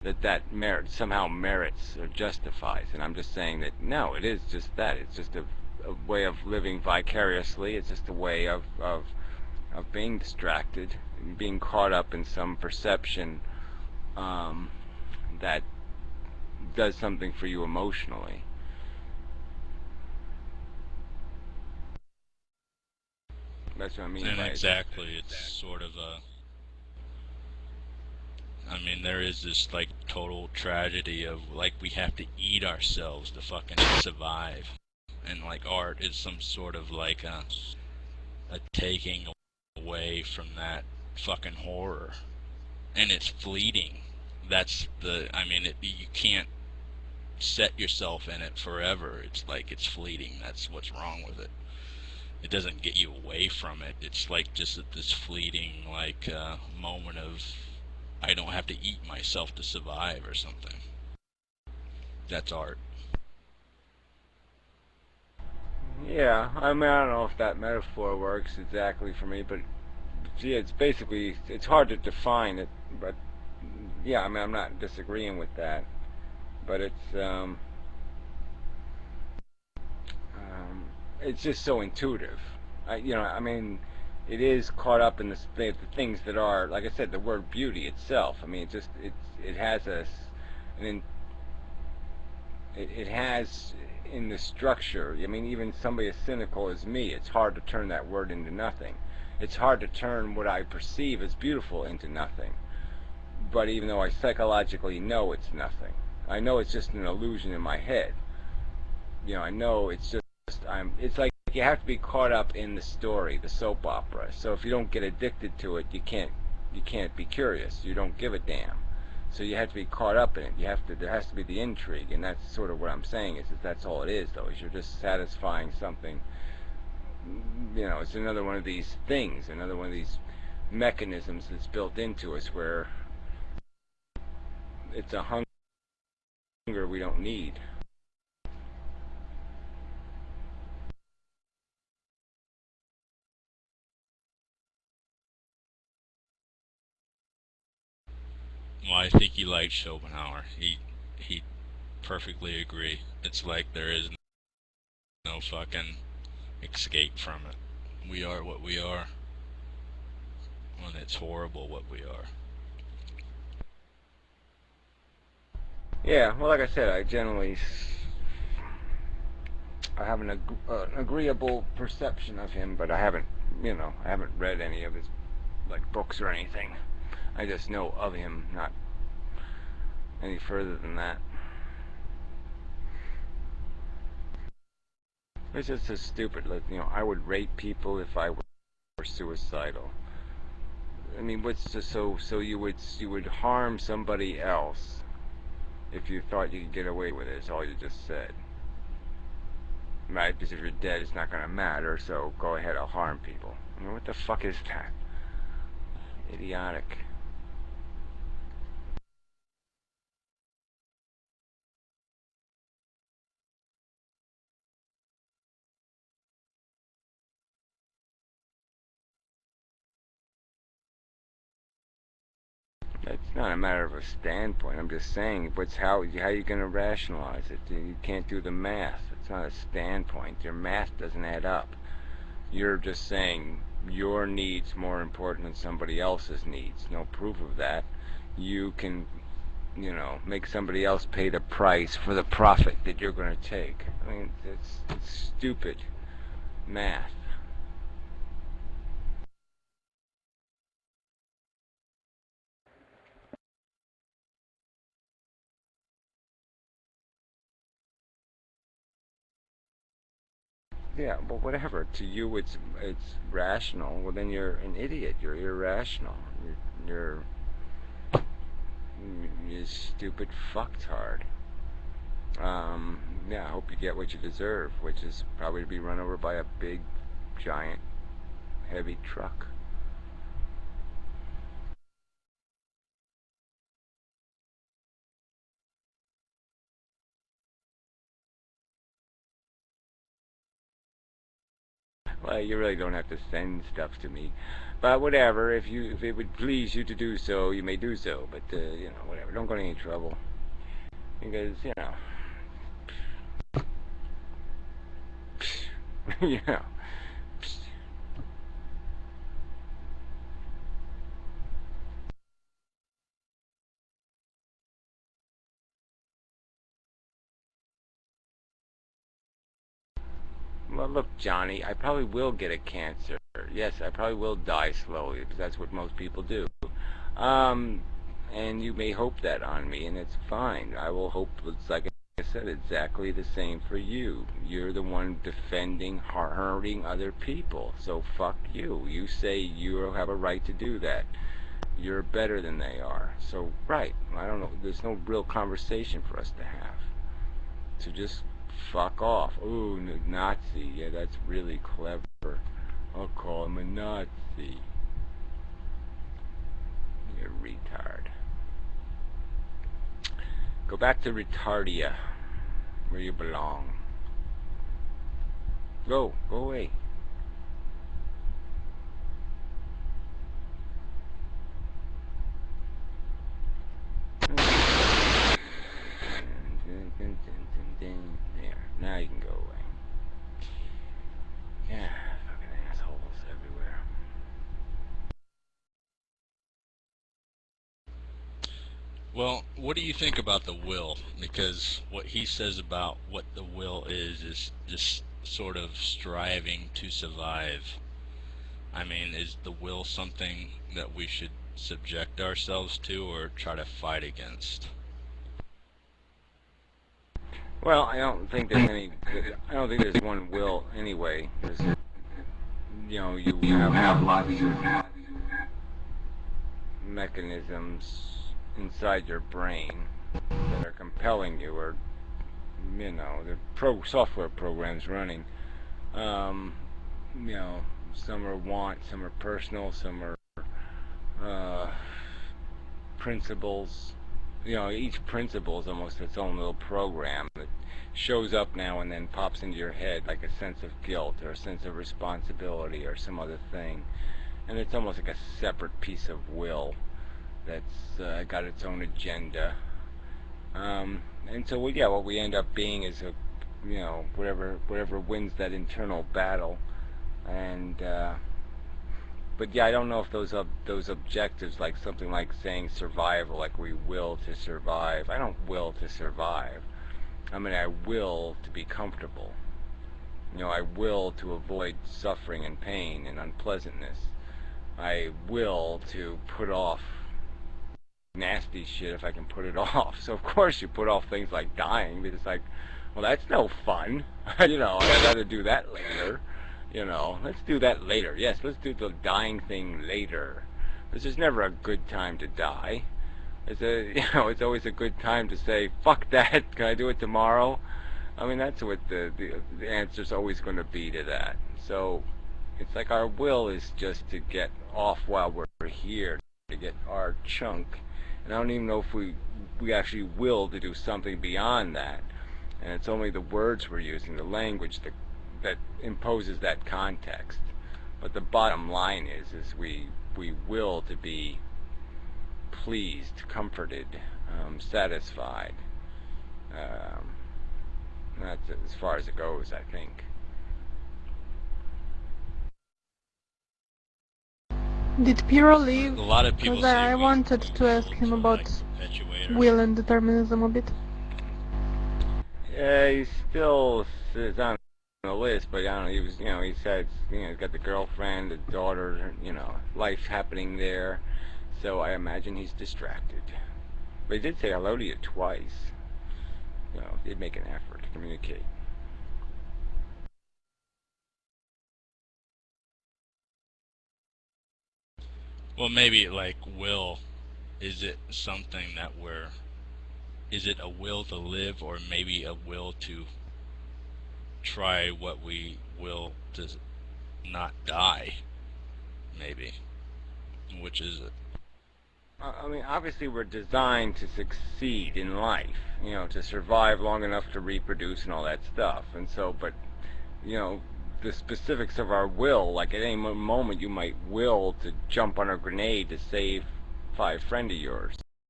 that merit somehow merits or justifies. And I'm just saying that no, it is just that. It's just a way of living vicariously. It's just a way of being distracted, being caught up in some perception that does something for you emotionally. That's what I mean And by it. Just exactly, it's sort of a. I mean, there is this like total tragedy of like we have to eat ourselves to fucking survive, and like art is some sort of like a taking away from that fucking horror, and it's fleeting. That's the. I mean, you can't set yourself in it forever. It's like it's fleeting. That's what's wrong with it. It doesn't get you away from it. It's like just this fleeting like moment of I don't have to eat myself to survive or something. That's art. yeah. I mean, I don't know if that metaphor works exactly for me, but yeah, it's basically it's hard to define it. But yeah, I mean, I'm not disagreeing with that. But it's just so intuitive. I mean, it is caught up in the things that are, like I said, the word beauty itself. I mean, it has an it has in the structure. I mean, even somebody as cynical as me, it's hard to turn that word into nothing. It's hard to turn what I perceive as beautiful into nothing. But even though I psychologically know it's nothing, I know it's just an illusion in my head. I know it's just it's like you have to be caught up in the story, the soap opera. So if you don't get addicted to it, you can't be curious. You don't give a damn. So you have to be caught up in it. There has to be the intrigue, and that's sort of what I'm saying is that's all it is though. Is you're just satisfying something. It's another one of these things, another one of these mechanisms that's built into us where it's a hunger we don't need. Well, I think he liked Schopenhauer. He perfectly agree. It's like there is no fucking escape from it. We are what we are, and it's horrible what we are. Yeah, well, like I said, I have an agreeable perception of him, but I haven't read any of his like books or anything. I just know of him, not any further than that. It's just so stupid. Like, I would rate people if I were suicidal. I mean, what's just so you would harm somebody else if you thought you could get away with it? Is all you just said, right? Because if you're dead, it's not gonna matter. So go ahead, I'll harm people. I mean, what the fuck is that? Idiotic. It's not a matter of a standpoint. I'm just saying, how you gonna rationalize it? You can't do the math. It's not a standpoint. Your math doesn't add up. You're just saying your needs more important than somebody else's needs. No proof of that. You can, make somebody else pay the price for the profit that you're going to take. I mean, it's stupid math. Yeah, but whatever. To you, it's rational. Well, then you're an idiot. You're irrational. You're you stupid fucktard. Yeah, I hope you get what you deserve, which is probably to be run over by a big, giant, heavy truck. Well, you really don't have to send stuff to me. But whatever, if it would please you to do so, you may do so. But whatever. Don't go to any trouble because you know. Well, look, Johnny, I probably will get a cancer. Yes, I probably will die slowly because that's what most people do. Um, and you may hope that on me, and it's fine. I will hope it's like I said, exactly the same for you. You're the one defending, hurting other people. So fuck you. You say you have a right to do that. You're better than they are. So, right. I don't know. There's no real conversation for us to have. So just fuck off. Ooh, Nazi. Yeah, that's really clever. I'll call him a Nazi. You retard. Go back to retardia, where you belong. Go away. There. Now you can go away. Yeah, fucking assholes everywhere. Well, what do you think about the will? Because what he says about what the will is just sort of striving to survive. I mean, is the will something that we should subject ourselves to or try to fight against? Well, I don't think there's one will anyway. There's, you have lots of mechanisms inside your brain that are compelling you, or the software programs running. Some are want, some are personal, some are principles. Each principle is almost its own little program that shows up now and then, pops into your head like a sense of guilt or a sense of responsibility or some other thing. And it's almost like a separate piece of will that's got its own agenda. And so, what we end up being is whatever wins that internal battle. And but yeah, I don't know if those objectives, like something like saying survival, like we will to survive. I don't will to survive. I mean, I will to be comfortable. I will to avoid suffering and pain and unpleasantness. I will to put off nasty shit if I can put it off. So of course you put off things like dying, because like, well, that's no fun. I'd rather do that later. Let's do that later. Yes, let's do the dying thing later. This is never a good time to die. It's always a good time to say, fuck that, can I do it tomorrow? I mean, that's what the answer's always going to be to that. So, it's like our will is just to get off while we're here, to get our chunk. And I don't even know if we actually will to do something beyond that. And it's only the words we're using, the language that imposes that context. But the bottom line is we will to be pleased, comforted, satisfied. That's as far as it goes, I think. Did Piero leave? A lot of people Because I wanted to ask him about will and determinism a bit. Yeah, he still is on the list, but I don't know, he said, he's got the girlfriend, the daughter, life happening there, so I imagine he's distracted. But he did say hello to you twice. Did make an effort to communicate. Well, maybe like will, is it something that is it a will to live, or maybe a will to try what we will to not die? Maybe. Which is it? I mean, obviously we're designed to succeed in life, to survive long enough to reproduce and all that stuff. And so, but, the specifics of our will. Like at any moment you might will to jump on a grenade to save 5 friends of yours.